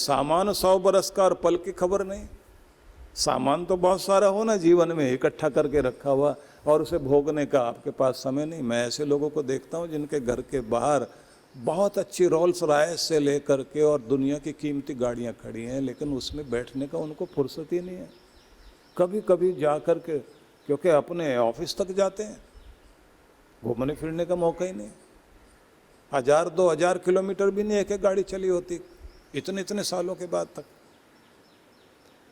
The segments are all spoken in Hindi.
सामान 100 बरस का और पल की खबर नहीं। सामान तो बहुत सारा हो ना जीवन में इकट्ठा करके रखा हुआ, और उसे भोगने का आपके पास समय नहीं। मैं ऐसे लोगों को देखता हूँ जिनके घर के बाहर बहुत अच्छी रोल्स रॉयस से लेकर के और दुनिया की कीमती गाड़ियाँ खड़ी हैं, लेकिन उसमें बैठने का उनको फुर्सत ही नहीं है। कभी कभी जा कर के, क्योंकि अपने ऑफिस तक जाते हैं, घूमने फिरने का मौका ही नहीं। 1000-2000 किलोमीटर भी नहीं एक एक गाड़ी चली होती इतने इतने सालों के बाद तक।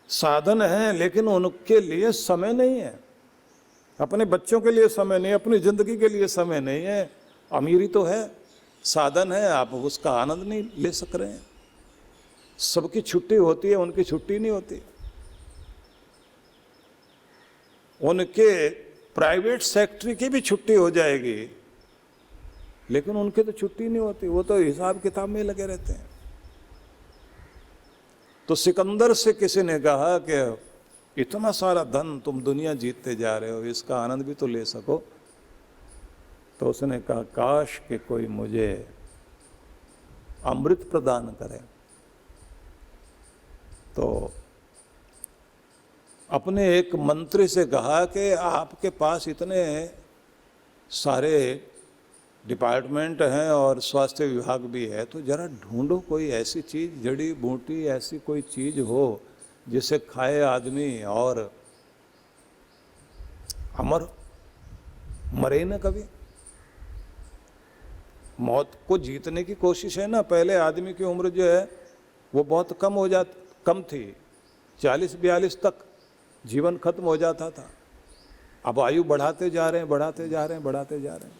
साधन है लेकिन उनके लिए समय नहीं है, अपने बच्चों के लिए समय नहीं, अपनी जिंदगी के लिए समय नहीं है। अमीरी तो है, साधन है, आप उसका आनंद नहीं ले सक रहे हैं। सबकी छुट्टी होती है, उनकी छुट्टी नहीं होती। उनके प्राइवेट सेक्टर की भी छुट्टी हो जाएगी, लेकिन उनकी तो छुट्टी नहीं होती, वो तो हिसाब किताब में लगे रहते हैं। तो सिकंदर से किसी ने कहा कि इतना सारा धन तुम दुनिया जीतते जा रहे हो, इसका आनंद भी तो ले सको। तो उसने कहा काश कि कोई मुझे अमृत प्रदान करे। तो अपने एक मंत्री से कहा कि आपके पास इतने सारे डिपार्टमेंट हैं और स्वास्थ्य विभाग भी है, तो जरा ढूंढो कोई ऐसी चीज़, जड़ी बूटी ऐसी कोई चीज़ हो जिसे खाए आदमी और अमर मरे न कभी। मौत को जीतने की कोशिश है ना। पहले आदमी की उम्र जो है वो बहुत कम थी, 40-42 तक जीवन खत्म हो जाता था। अब आयु बढ़ाते जा रहे हैं, बढ़ाते जा रहे हैं, बढ़ाते जा रहे हैं।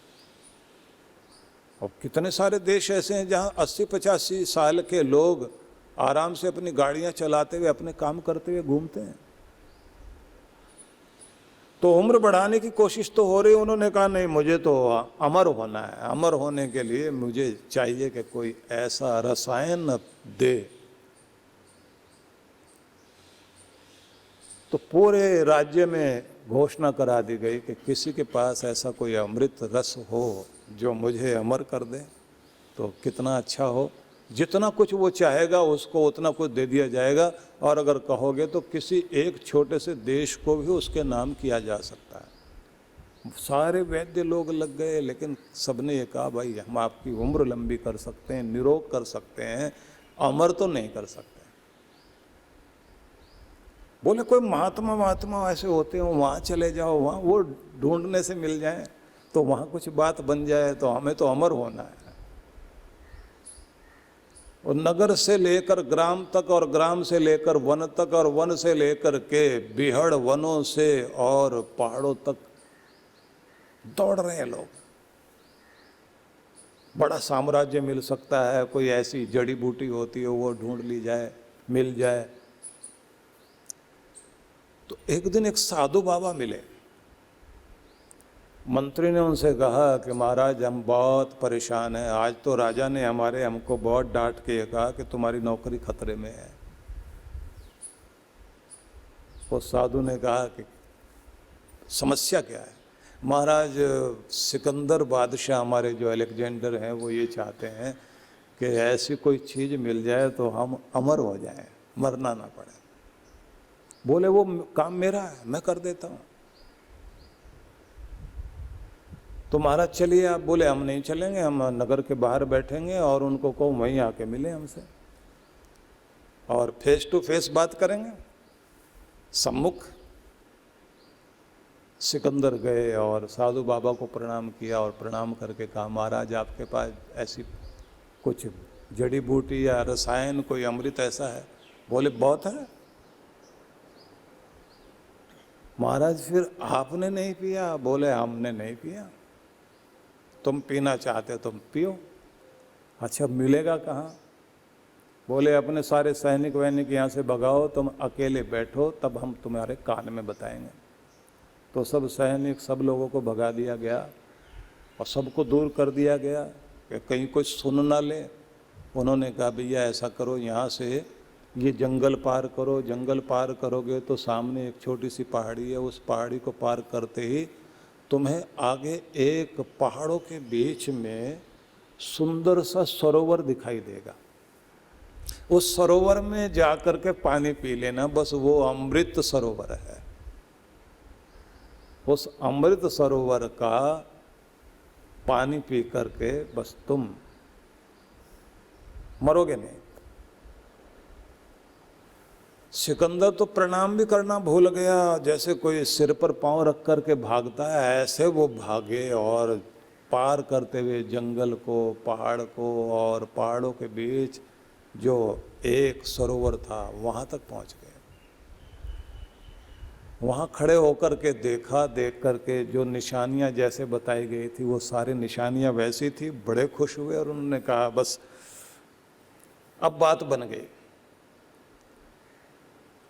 और कितने सारे देश ऐसे हैं जहां 80-85 साल के लोग आराम से अपनी गाड़ियां चलाते हुए, अपने काम करते हुए घूमते हैं। तो उम्र बढ़ाने की कोशिश तो हो रही। उन्होंने कहा नहीं, मुझे तो अमर होना है। अमर होने के लिए मुझे चाहिए कि कोई ऐसा रसायन दे। तो पूरे राज्य में घोषणा करा दी गई कि किसी के पास ऐसा कोई अमृत रस हो जो मुझे अमर कर दे तो कितना अच्छा हो। जितना कुछ वो चाहेगा उसको उतना कुछ दे दिया जाएगा, और अगर कहोगे तो किसी एक छोटे से देश को भी उसके नाम किया जा सकता है। सारे वैद्य लोग लग गए, लेकिन सबने ये कहा भाई हम आपकी उम्र लंबी कर सकते हैं, निरोग कर सकते हैं, अमर तो नहीं कर सकते। बोले कोई महात्मा ऐसे होते हो, वहाँ चले जाओ, वहाँ वो ढूंढने से मिल जाए तो वहाँ कुछ बात बन जाए। तो हमें तो अमर होना है। और नगर से लेकर ग्राम तक, और ग्राम से लेकर वन तक, और वन से लेकर के बिहड़ वनों से और पहाड़ों तक दौड़ रहे हैं लोग। बड़ा साम्राज्य मिल सकता है, कोई ऐसी जड़ी बूटी होती है वो ढूंढ ली जाए, मिल जाए। तो एक दिन एक साधु बाबा मिले। मंत्री ने उनसे कहा कि महाराज हम बहुत परेशान हैं, आज तो राजा ने हमको बहुत डांट के कहा कि तुम्हारी नौकरी खतरे में है। उस साधु ने कहा कि समस्या क्या है? महाराज सिकंदर बादशाह हमारे जो अलेक्जेंडर हैं वो ये चाहते हैं कि ऐसी कोई चीज़ मिल जाए तो हम अमर हो जाएं, मरना ना पड़े। बोले वो काम मेरा है, मैं कर देता हूँ। तो महाराज चलिए आप। बोले हम नहीं चलेंगे, हम नगर के बाहर बैठेंगे और उनको कहो वहीं आके मिले हमसे और फेस टू फेस बात करेंगे, सम्मुख। सिकंदर गए और साधु बाबा को प्रणाम किया और प्रणाम करके कहा महाराज आपके पास ऐसी कुछ जड़ी बूटी या रसायन, कोई अमृत ऐसा है? बोले बहुत है। महाराज फिर आपने नहीं पिया? बोले हमने नहीं पिया। तुम पीना चाहते तुम पियो। अच्छा मिलेगा कहाँ? बोले अपने सारे सैनिक वैनिक यहाँ से भगाओ, तुम अकेले बैठो, तब हम तुम्हारे कान में बताएंगे। तो सब सैनिक, सब लोगों को भगा दिया गया और सबको दूर कर दिया गया कि कहीं कोई सुन ना ले। उन्होंने कहा भैया ऐसा करो, यहाँ से ये जंगल पार करो, जंगल पार करोगे तो सामने एक छोटी सी पहाड़ी है, उस पहाड़ी को पार करते ही तुम्हें आगे एक पहाड़ों के बीच में सुंदर सा सरोवर दिखाई देगा। उस सरोवर में जाकर के पानी पी लेना, बस वो अमृत सरोवर है। उस अमृत सरोवर का पानी पी करके बस तुम मरोगे नहीं। सिकंदर तो प्रणाम भी करना भूल गया, जैसे कोई सिर पर पांव रख करके भागता है ऐसे वो भागे और पार करते हुए जंगल को, पहाड़ को, और पहाड़ों के बीच जो एक सरोवर था वहां तक पहुंच गए। वहां खड़े होकर के देखा, देख करके जो निशानियां जैसे बताई गई थी वो सारी निशानियां वैसी थी। बड़े खुश हुए और उन्होंने कहा बस अब बात बन गई।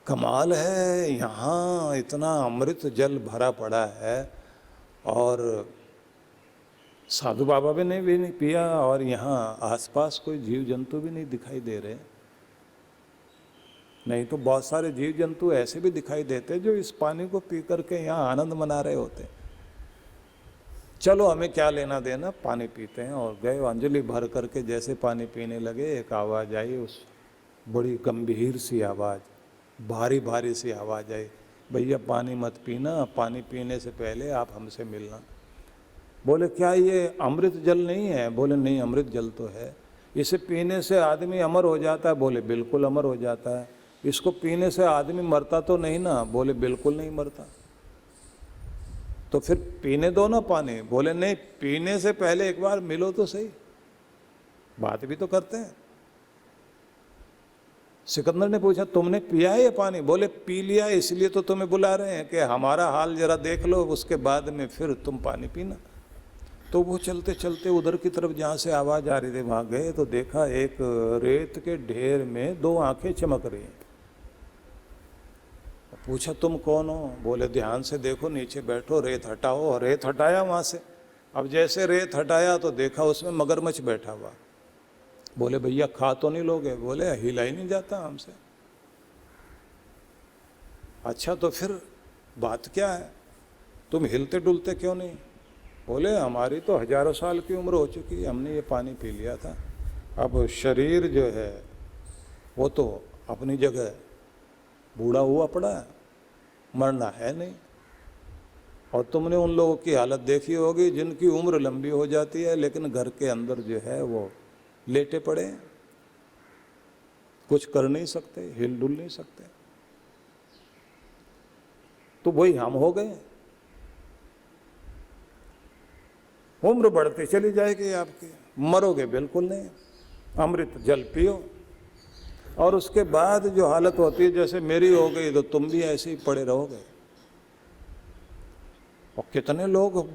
कमाल है, यहाँ इतना अमृत जल भरा पड़ा है और साधु बाबा भी नहीं पिया, और यहाँ आसपास कोई जीव जंतु भी नहीं दिखाई दे रहे। नहीं तो बहुत सारे जीव जंतु ऐसे भी दिखाई देते जो इस पानी को पी करके यहाँ आनंद मना रहे होते। चलो हमें क्या लेना देना, पानी पीते हैं। और गए, अंजलि भर करके जैसे पानी पीने लगे, एक आवाज़ आई, उस बड़ी गंभीर सी आवाज़, भारी भारी सी आवाज़ आई, भैया पानी मत पीना, पानी पीने से पहले आप हमसे मिलना। बोले क्या ये अमृत जल नहीं है? बोले नहीं, अमृत जल तो है, इसे पीने से आदमी अमर हो जाता है। बोले बिल्कुल अमर हो जाता है। इसको पीने से आदमी मरता तो नहीं ना? बोले बिल्कुल नहीं मरता। तो फिर पीने दो ना पानी। बोले नहीं, पीने से पहले एक बार मिलो तो सही, बात भी तो करते हैं। सिकंदर ने पूछा तुमने पिया है ये पानी? बोले पी लिया, इसलिए तो तुम्हें बुला रहे हैं कि हमारा हाल जरा देख लो, उसके बाद में फिर तुम पानी पीना। तो वो चलते चलते उधर की तरफ जहाँ से आवाज़ आ रही थी वहाँ गए तो देखा एक रेत के ढेर में दो आंखें चमक रही हैं। पूछा तुम कौन हो? बोले ध्यान से देखो, नीचे बैठो, रेत हटाओ। और रेत हटाया वहाँ से। अब जैसे रेत हटाया तो देखा उसमें मगरमच्छ बैठा हुआ। बोले भैया खा तो नहीं लोगे? बोले हिला ही नहीं जाता हमसे। अच्छा तो फिर बात क्या है, तुम हिलते डुलते क्यों नहीं? बोले हमारी तो हजारों साल की उम्र हो चुकी है, हमने ये पानी पी लिया था, अब शरीर जो है वो तो अपनी जगह बूढ़ा हुआ पड़ा है, मरना है नहीं। और तुमने उन लोगों की हालत देखी होगी जिनकी उम्र लंबी हो जाती है लेकिन घर के अंदर जो है वो लेटे पड़े हैं, कुछ कर नहीं सकते, हिल डुल नहीं सकते। तो वही हम हो गए। उम्र बढ़ती चली जाएगी आपकी, मरोगे बिल्कुल नहीं। अमृत जल पियो। और उसके बाद जो हालत होती है जैसे मेरी हो गई तो तुम भी ऐसे ही पड़े रहोगे। और कितने लोग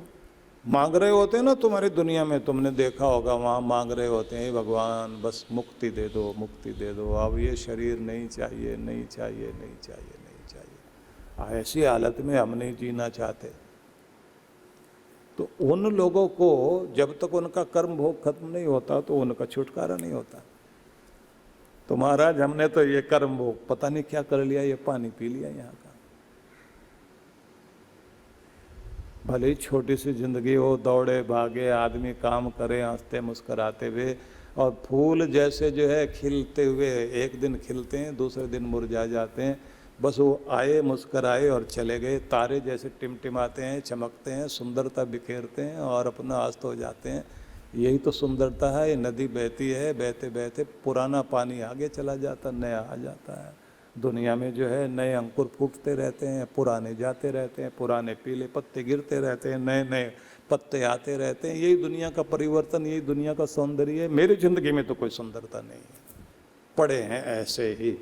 मांग रहे होते हैं ना तुम्हारी दुनिया में, तुमने देखा होगा, वहाँ मांग रहे होते हैं भगवान बस मुक्ति दे दो, मुक्ति दे दो, अब ये शरीर नहीं चाहिए, नहीं चाहिए, नहीं चाहिए, नहीं चाहिए। ऐसी हालत में हम नहीं जीना चाहते। तो उन लोगों को जब तक उनका कर्म भोग खत्म नहीं होता तो उनका छुटकारा नहीं होता। तो महाराज हमने तो ये कर्म भोग पता नहीं क्या कर लिया, ये पानी पी लिया यहाँ का। भले ही छोटी सी जिंदगी हो, दौड़े भागे आदमी काम करे हंसते मुस्कराते हुए, और फूल जैसे जो है खिलते हुए एक दिन खिलते हैं, दूसरे दिन मुरझा जाते हैं, बस वो आए मुस्कराए और चले गए। तारे जैसे टिमटिमाते हैं, चमकते हैं, सुंदरता बिखेरते हैं और अपना अस्त हो जाते हैं। यही तो सुंदरता है। ये नदी बहती है, बहते बहते पुराना पानी आगे चला जाता, नया आ जाता है। दुनिया में जो है नए अंकुर फूटते रहते हैं, पुराने जाते रहते हैं, पुराने पीले पत्ते गिरते रहते हैं, नए नए पत्ते आते रहते हैं। यही दुनिया का परिवर्तन, यही दुनिया का सौंदर्य है। मेरी जिंदगी में तो कोई सुंदरता नहीं है, पड़े हैं ऐसे ही,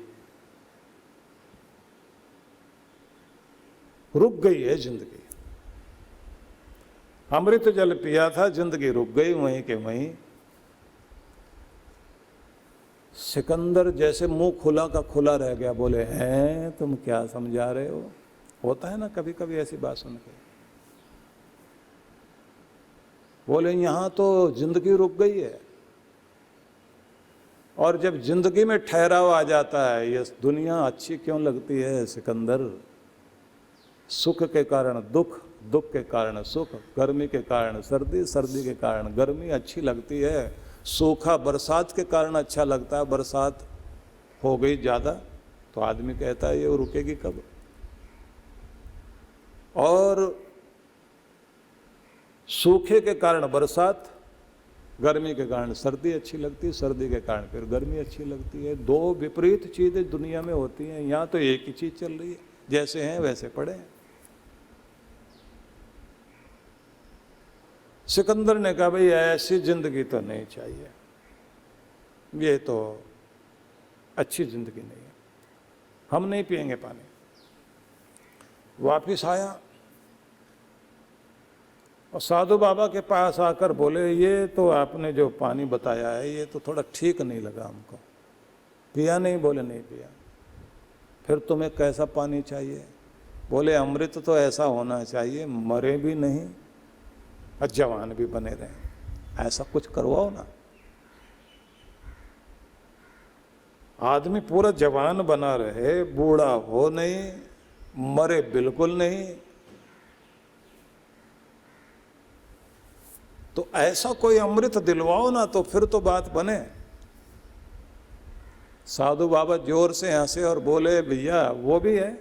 रुक गई है जिंदगी। अमृत जल पिया था, जिंदगी रुक गई वहीं के वहीं। सिकंदर जैसे मुंह खुला का खुला रह गया। बोले हैं तुम क्या समझा रहे हो? होता है ना कभी कभी ऐसी बात सुन के। बोले यहां तो जिंदगी रुक गई है, और जब जिंदगी में ठहराव आ जाता है, ये दुनिया अच्छी क्यों लगती है सिकंदर? सुख के कारण दुख, दुख के कारण सुख, गर्मी के कारण सर्दी, सर्दी के कारण गर्मी अच्छी लगती है। सूखा बरसात के कारण अच्छा लगता है, बरसात हो गई ज़्यादा तो आदमी कहता है ये रुकेगी कब। और सूखे के कारण बरसात, गर्मी के कारण सर्दी अच्छी लगती है, सर्दी के कारण फिर गर्मी अच्छी लगती है। दो विपरीत चीज़ें दुनिया में होती हैं। यहाँ तो एक ही चीज़ चल रही है, जैसे हैं वैसे पड़े हैं। सिकंदर ने कहा भाई ऐसी जिंदगी तो नहीं चाहिए, ये तो अच्छी जिंदगी नहीं है, हम नहीं पिएंगे पानी। वापिस आया और साधु बाबा के पास आकर बोले ये तो आपने जो पानी बताया है ये तो थोड़ा ठीक नहीं लगा हमको। पिया नहीं? बोले नहीं पिया। फिर तुम्हें कैसा पानी चाहिए? बोले अमृत तो ऐसा होना चाहिए मरे भी नहीं और जवान भी बने रहें, ऐसा कुछ करवाओ ना। आदमी पूरा जवान बना रहे, बूढ़ा हो नहीं, मरे बिल्कुल नहीं, तो ऐसा कोई अमृत दिलवाओ ना, तो फिर तो बात बने। साधु बाबा जोर से हंसे और बोले भैया वो भी है,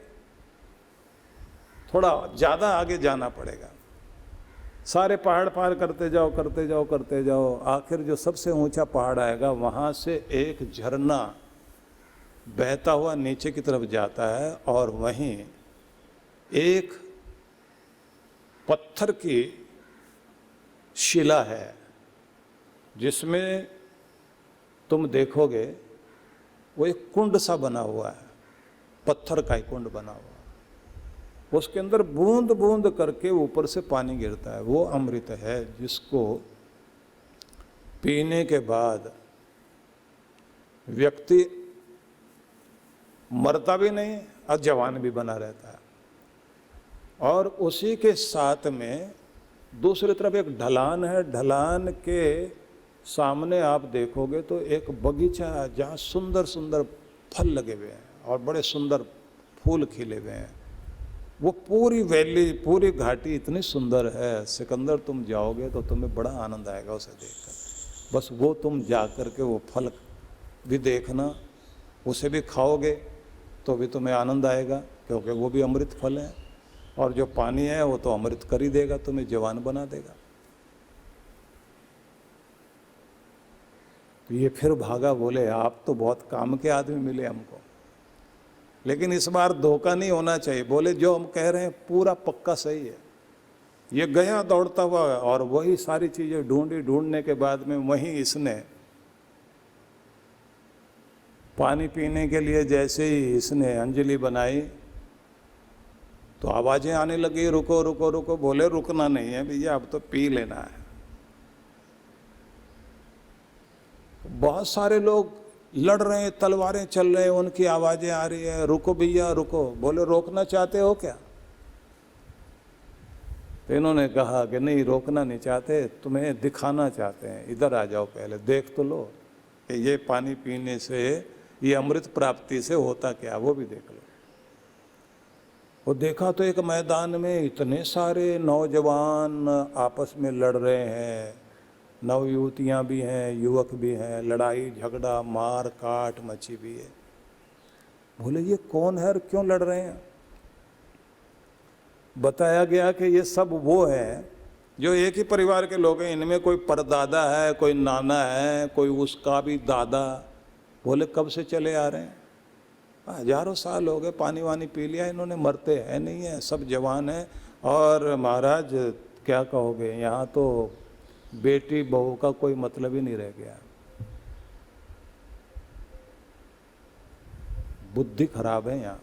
थोड़ा ज्यादा आगे जाना पड़ेगा। सारे पहाड़ पार करते जाओ करते जाओ करते जाओ, आखिर जो सबसे ऊंचा पहाड़ आएगा वहां से एक झरना बहता हुआ नीचे की तरफ जाता है और वहीं एक पत्थर की शिला है जिसमें तुम देखोगे वो एक कुंड सा बना हुआ है, पत्थर का ही कुंड बना हुआ है। उसके अंदर बूंद बूंद करके ऊपर से पानी गिरता है। वो अमृत है जिसको पीने के बाद व्यक्ति मरता भी नहीं और जवान भी बना रहता है। और उसी के साथ में दूसरी तरफ एक ढलान है, ढलान के सामने आप देखोगे तो एक बगीचा है जहाँ सुंदर सुंदर फल लगे हुए हैं और बड़े सुंदर फूल खिले हुए हैं। वो पूरी वैली, पूरी घाटी इतनी सुंदर है, सिकंदर तुम जाओगे तो तुम्हें बड़ा आनंद आएगा उसे देखकर। बस वो तुम जा कर के वो फल भी देखना, उसे भी खाओगे तो भी तुम्हें आनंद आएगा, क्योंकि वो भी अमृत फल है। और जो पानी है वो तो अमृत कर ही देगा, तुम्हें जवान बना देगा। तो ये फिर भागा, बोले आप तो बहुत काम के आदमी मिले हमको, लेकिन इस बार धोखा नहीं होना चाहिए। बोले जो हम कह रहे हैं पूरा पक्का सही है। ये गया दौड़ता हुआ और वही सारी चीजें ढूंढी, ढूंढने के बाद में वहीं इसने पानी पीने के लिए जैसे ही इसने अंजलि बनाई तो आवाजें आने लगी, रुको रुको रुको। बोले रुकना नहीं है भैया, अब तो पी लेना है। बहुत सारे लोग लड़ रहे हैं, तलवारें चल रहे हैं, उनकी आवाजें आ रही है, रुको भैया रुको। बोले रोकना चाहते हो क्या? तो इन्होंने कहा कि नहीं, रोकना नहीं चाहते, तुम्हें दिखाना चाहते हैं। इधर आ जाओ, पहले देख तो लो कि ये पानी पीने से, ये अमृत प्राप्ति से होता क्या, वो भी देख लो। वो देखा तो एक मैदान में इतने सारे नौजवान आपस में लड़ रहे हैं, नवयुवतियाँ भी हैं, युवक भी हैं, लड़ाई झगड़ा मार काट मची भी है। बोले ये कौन है और क्यों लड़ रहे हैं? बताया गया कि ये सब वो हैं जो एक ही परिवार के लोग हैं। इनमें कोई परदादा है, कोई नाना है, कोई उसका भी दादा। बोले कब से चले आ रहे हैं? हजारों साल हो गए, पानी वानी पी लिया इन्होंने, मरते हैं नहीं है, सब जवान हैं। और महाराज क्या कहोगे, यहाँ तो बेटी बहू का कोई मतलब ही नहीं रह गया। बुद्धि खराब है यहाँ।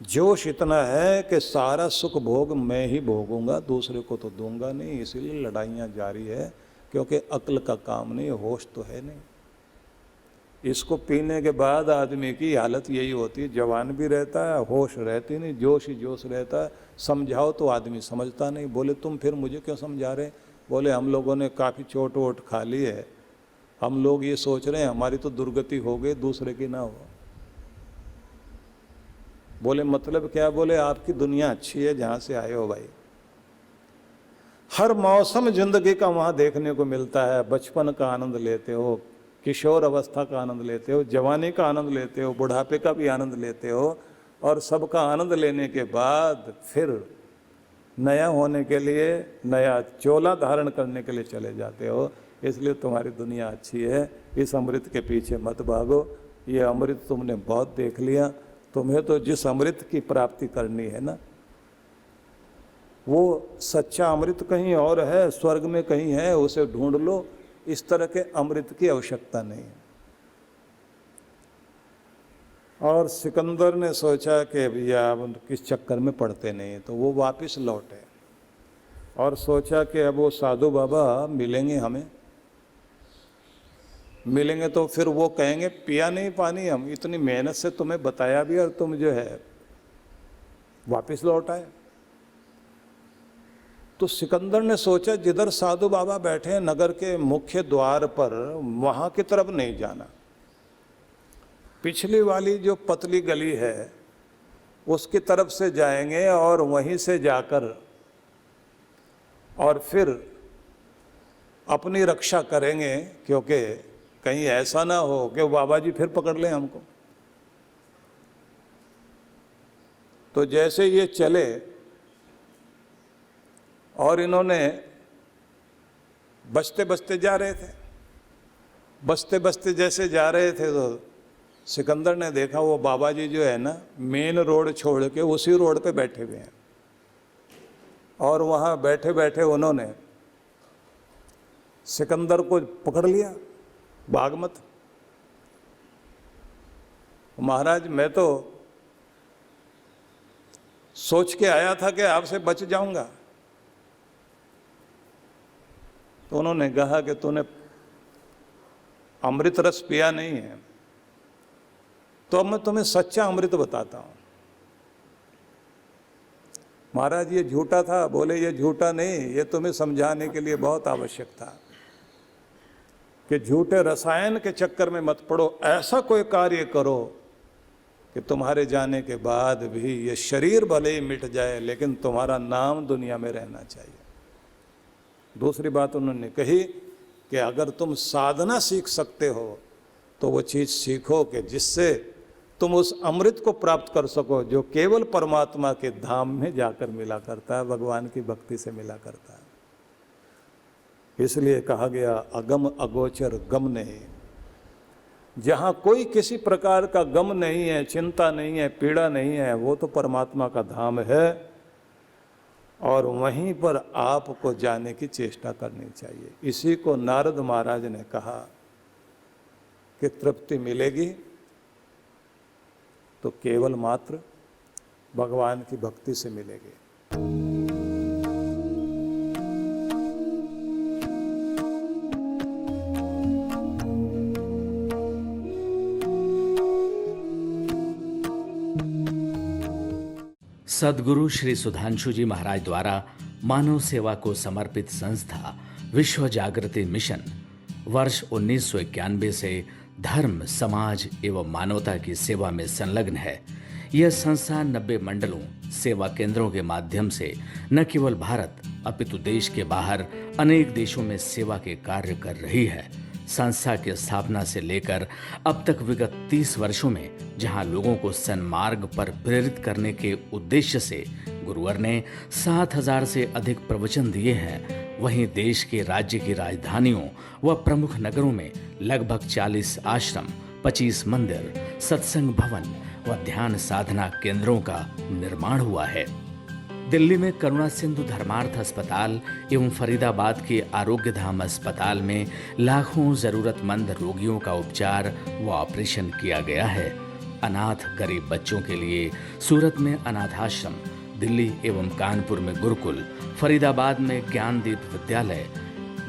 जोश इतना है कि सारा सुख भोग मैं ही भोगूंगा, दूसरे को तो दूंगा नहीं। इसीलिए लड़ाइयाँ जारी है, क्योंकि अक्ल का काम नहीं, होश तो है नहीं। इसको पीने के बाद आदमी की हालत यही होती है, जवान भी रहता है, होश रहती नहीं, जोश ही जोश रहता है। समझाओ तो आदमी समझता नहीं। बोले तुम फिर मुझे क्यों समझा रहे? बोले हम लोगों ने काफ़ी चोट वोट खा ली है, हम लोग ये सोच रहे हैं हमारी तो दुर्गति हो गई, दूसरे की ना हो। बोले मतलब क्या? बोले आपकी दुनिया अच्छी है जहाँ से आए हो भाई, हर मौसम जिंदगी का वहाँ देखने को मिलता है, बचपन का आनंद लेते हो, किशोर अवस्था का आनंद लेते हो, जवानी का आनंद लेते हो, बुढ़ापे का भी आनंद लेते हो, और सबका आनंद लेने के बाद फिर नया होने के लिए, नया चोला धारण करने के लिए चले जाते हो। इसलिए तुम्हारी दुनिया अच्छी है, इस अमृत के पीछे मत भागो। ये अमृत तुमने बहुत देख लिया, तुम्हें तो जिस अमृत की प्राप्ति करनी है ना, वो सच्चा अमृत कहीं और है, स्वर्ग में कहीं है, उसे ढूंढ लो। इस तरह के अमृत की आवश्यकता नहीं है। और सिकंदर ने सोचा कि भैया अब किस चक्कर में पड़ते नहीं, तो वो वापस लौटे और सोचा कि अब वो साधु बाबा मिलेंगे, हमें मिलेंगे तो फिर वो कहेंगे पिया नहीं पानी, हम इतनी मेहनत से तुम्हें बताया भी और तुम जो है वापस लौट आए। तो सिकंदर ने सोचा जिधर साधु बाबा बैठे हैं नगर के मुख्य द्वार पर, वहां की तरफ नहीं जाना, पिछली वाली जो पतली गली है उसकी तरफ से जाएंगे और वहीं से जाकर और फिर अपनी रक्षा करेंगे, क्योंकि कहीं ऐसा ना हो कि बाबा जी फिर पकड़ लें हमको। तो जैसे ये चले और इन्होंने बचते बचते जा रहे थे, बचते बचते जैसे जा रहे थे तो सिकंदर ने देखा वो बाबा जी जो है ना, मेन रोड छोड़ के उसी रोड पे बैठे हुए हैं, और वहाँ बैठे बैठे उन्होंने सिकंदर को पकड़ लिया, भाग मत। महाराज मैं तो सोच के आया था कि आपसे बच जाऊंगा। तो उन्होंने कहा कि तूने अमृत रस पिया नहीं है, तो अब मैं तुम्हें सच्चा अमृत बताता हूं। महाराज ये झूठा था। बोले ये झूठा नहीं, ये तुम्हें समझाने के लिए बहुत आवश्यक था कि झूठे रसायन के चक्कर में मत पड़ो। ऐसा कोई कार्य करो कि तुम्हारे जाने के बाद भी ये शरीर भले ही मिट जाए, लेकिन तुम्हारा नाम दुनिया में रहना चाहिए। दूसरी बात उन्होंने कही कि अगर तुम साधना सीख सकते हो तो वो चीज़ सीखो कि जिससे तुम उस अमृत को प्राप्त कर सको जो केवल परमात्मा के धाम में जाकर मिला करता है, भगवान की भक्ति से मिला करता है। इसलिए कहा गया अगम अगोचर गम नहीं। जहाँ कोई किसी प्रकार का गम नहीं है, चिंता नहीं है, पीड़ा नहीं है, वो तो परमात्मा का धाम है, और वहीं पर आपको जाने की चेष्टा करनी चाहिए। इसी को नारद महाराज ने कहा कि तृप्ति मिलेगी तो केवल मात्र भगवान की भक्ति से मिलेगी। सद्गुरु श्री सुधांशु जी महाराज द्वारा मानव सेवा को समर्पित संस्था विश्व जागृति मिशन वर्ष 1991 से धर्म, समाज एवं मानवता की सेवा में संलग्न है। यह संस्था 90 मंडलों, सेवा केंद्रों के माध्यम से न केवल भारत अपितु देश के बाहर अनेक देशों में सेवा के कार्य कर रही है। संस्था की स्थापना से लेकर अब तक विगत 30 वर्षों में जहां लोगों को सन्मार्ग पर प्रेरित करने के उद्देश्य से गुरुवर ने 7000 से अधिक प्रवचन दिए हैं, वहीं देश के राज्य की राजधानियों व प्रमुख नगरों में लगभग 40 आश्रम, 25 मंदिर, सत्संग भवन व ध्यान साधना केंद्रों का निर्माण हुआ है। दिल्ली में करुणा सिंधु धर्मार्थ अस्पताल एवं फरीदाबाद के आरोग्य धाम अस्पताल में लाखों जरूरतमंद रोगियों का उपचार व ऑपरेशन किया गया है। अनाथ गरीब बच्चों के लिए सूरत में अनाथाश्रम, दिल्ली एवं कानपुर में गुरुकुल, फरीदाबाद में ज्ञानदीप विद्यालय,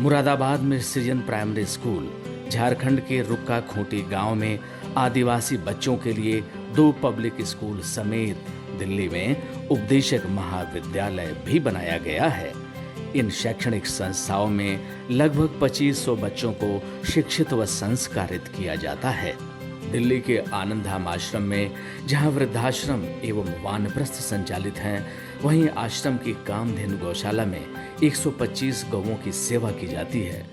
मुरादाबाद में सृजन प्राइमरी स्कूल, झारखंड के रुक्का खूंटी गांव में आदिवासी बच्चों के लिए 2 पब्लिक स्कूल समेत दिल्ली में उपदेशक महाविद्यालय भी बनाया गया है। इन शैक्षणिक संस्थाओं में लगभग 2500 बच्चों को शिक्षित व संस्कारित किया जाता है। दिल्ली के आनंदधाम आश्रम में जहां वृद्धाश्रम एवं वानप्रस्थ संचालित हैं, वहीं आश्रम की कामधेनु गौशाला में 125 गौओं की सेवा की जाती है।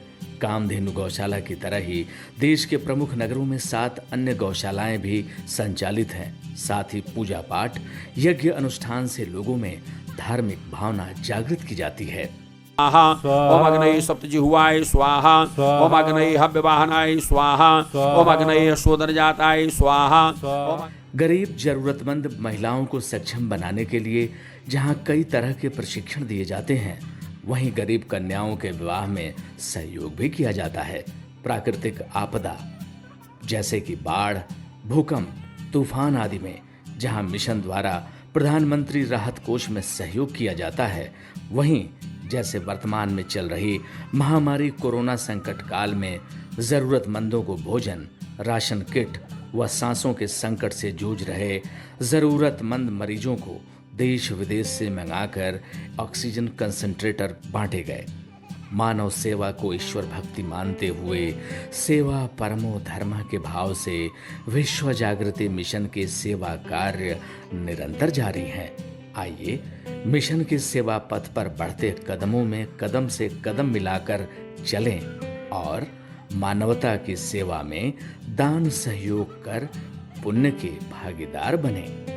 कामधेनु गौशाला की तरह ही देश के प्रमुख नगरों में 7 अन्य गौशालाएं भी संचालित हैं। साथ ही पूजा पाठ, यज्ञ अनुष्ठान से लोगों में धार्मिक भावना जागृत की जाती है। ओम अग्नये सप्तजिह्वाय स्वाहा, ओम अग्नये हव्यवाहनाय स्वाहा, ओम अग्नये शोधनजाताय स्वाहा। गरीब जरूरतमंद महिलाओं को सक्षम बनाने के लिए जहां कई तरह के प्रशिक्षण दिए जाते हैं, वहीं गरीब कन्याओं के विवाह में सहयोग भी किया जाता है। प्राकृतिक आपदा जैसे कि बाढ़, भूकंप, तूफान आदि में जहां मिशन द्वारा प्रधानमंत्री राहत कोष में सहयोग किया जाता है, वहीं जैसे वर्तमान में चल रही महामारी कोरोना संकट काल में जरूरतमंदों को भोजन, राशन किट व सांसों के संकट से जूझ रहे जरूरतमंद मरीजों को देश विदेश से मंगाकर ऑक्सीजन कंसंट्रेटर बांटे गए। मानव सेवा को ईश्वर भक्ति मानते हुए सेवा परमो धर्म के भाव से विश्व जागृति मिशन के सेवा कार्य निरंतर जारी हैं। आइए मिशन के सेवा पथ पर बढ़ते कदमों में कदम से कदम मिलाकर चलें और मानवता की सेवा में दान सहयोग कर पुण्य के भागीदार बनें।